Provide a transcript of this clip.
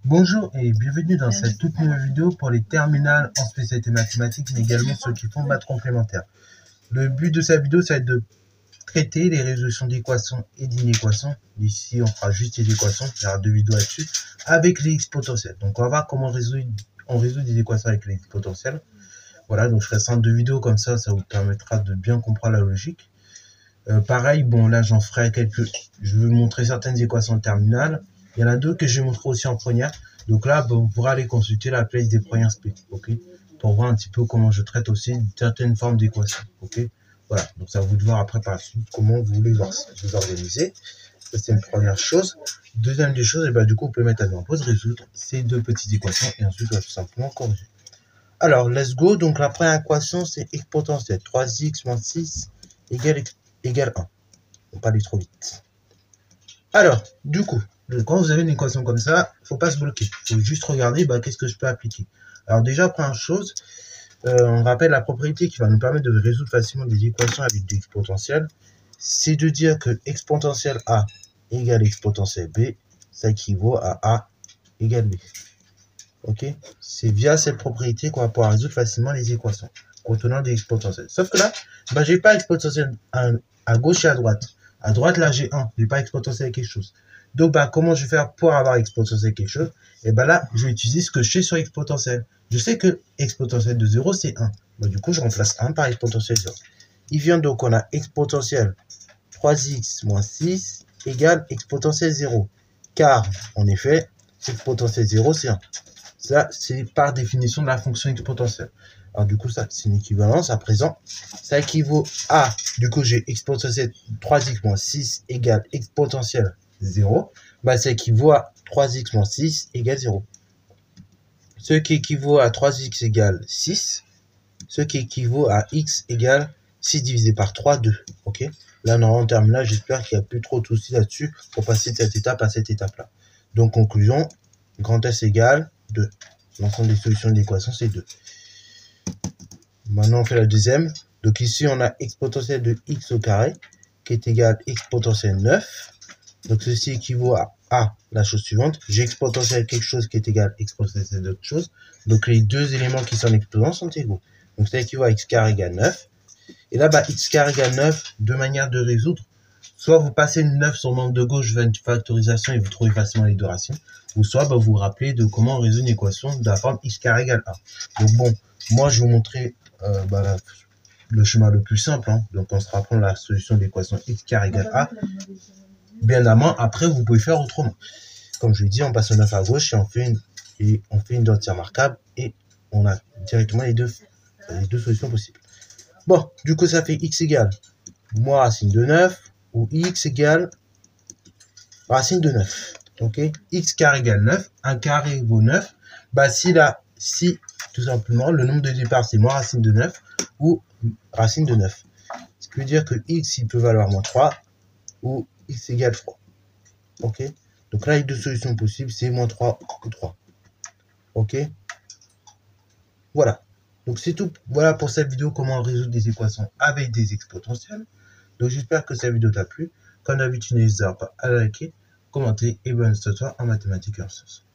Bonjour et bienvenue dans cette toute nouvelle vidéo pour les terminales en spécialité mathématiques, mais également ceux qui font maths complémentaires. Le but de cette vidéo, ça va être de traiter les résolutions d'équations et d'inéquations. Ici, on fera juste les équations, il y aura 2 vidéos là-dessus, avec les exponentielles. Donc, on va voir comment on résout des équations avec les exponentielles. Voilà, donc je ferai ça en 2 vidéos, comme ça vous permettra de bien comprendre la logique. Pareil, bon, là, j'en ferai quelques... Je vais vous montrer certaines équations terminales. Il y en a d'autres que je vais montrer aussi en première. Donc là, vous pourrez aller consulter la playlist des premières spé, ok, pour voir un petit peu comment je traite aussi certaines formes d'équations, ok. Voilà, donc ça va vous de voir après par la suite comment vous voulez vous organiser. Ça, c'est une première chose. Deuxième des choses, et ben, du coup, vous pouvez mettre en pause, résoudre ces 2 petites équations et ensuite, on va tout simplement corriger. Alors, let's go. Donc, la première équation, c'est exponentielle. 3x moins 6 égale 1. On va pas aller trop vite. Alors, du coup, quand vous avez une équation comme ça, faut pas se bloquer. Il faut juste regarder qu'est-ce que je peux appliquer. Alors déjà, première chose, on rappelle la propriété qui va nous permettre de résoudre facilement des équations avec des exponentielles. C'est de dire que exponentielle A égale exponentielle B, ça équivaut à A égale B. Ok, c'est via cette propriété qu'on va pouvoir résoudre facilement les équations contenant des exponentielles. Sauf que là, j'ai pas exponentielle à gauche et à droite. À droite, là, j'ai 1. Je n'ai pas exponentielle quelque chose. Donc, comment je vais faire pour avoir exponentielle quelque chose? Et là, je vais utiliser ce que je sais sur exponentielle. Je sais que exponentielle de 0, c'est 1. Du coup, je remplace 1 par exponentielle 0. Il vient donc, on a exponentielle 3x moins 6 égale exponentielle 0. Car, en effet, exponentielle 0, c'est 1. Ça, c'est par définition de la fonction exponentielle. Alors, du coup, ça, c'est une équivalence. À présent, ça équivaut à, du coup, j'ai exponentielle 3x moins 6 égale exponentielle 0. Ça équivaut à 3x moins 6 égale 0. Ce qui équivaut à 3x égale 6. Ce qui équivaut à x égale 6 divisé par 3, 2. Ok. Là, en terminale, j'espère qu'il n'y a plus trop de soucis là-dessus pour passer de cette étape à cette étape-là. Donc, conclusion, grand S égale 2. L'ensemble des solutions de l'équation, c'est 2. Maintenant, on fait la deuxième. Donc ici, on a exponentielle de x au carré qui est égal à exponentielle 9. Donc ceci équivaut à la chose suivante. J'ai exponentielle quelque chose qui est égal à exponentielle d'autre chose. Donc les deux éléments qui sont en exposant sont égaux. Donc ça équivaut à x carré égale 9. Et là, x carré égale 9, deux manières de résoudre. Soit vous passez le 9 sur le nombre de gauche vers une factorisation et vous trouvez facilement les deux racines. Ou soit vous vous rappelez de comment on résout une équation de la forme x carré égale 1. Donc bon, moi je vais vous montrer le chemin le plus simple. Donc on se rappelle la solution de l'équation x carré égale a. Bien avant, après vous pouvez faire autrement. Comme je l'ai dit, on passe le 9 à gauche et on fait une dentière marquable et on a directement les deux solutions possibles. Bon, du coup ça fait x égale moins racine de 9 ou x égale racine de 9. Ok, x carré égale 9, 1 carré vaut 9. Si tout simplement le nombre de départ c'est moins racine de 9 ou racine de 9. Ce qui veut dire que x il peut valoir moins 3 ou x égale 3. Ok, donc là il y a deux solutions possibles, c'est moins 3 ou 3. Ok, voilà. Donc c'est tout. Voilà pour cette vidéo, comment résoudre des équations avec des exponentielles. Donc j'espère que cette vidéo t'a plu. Comme d'habitude, n'hésite pas à liker, commenter et bonne histoire en mathématiques et en sciences.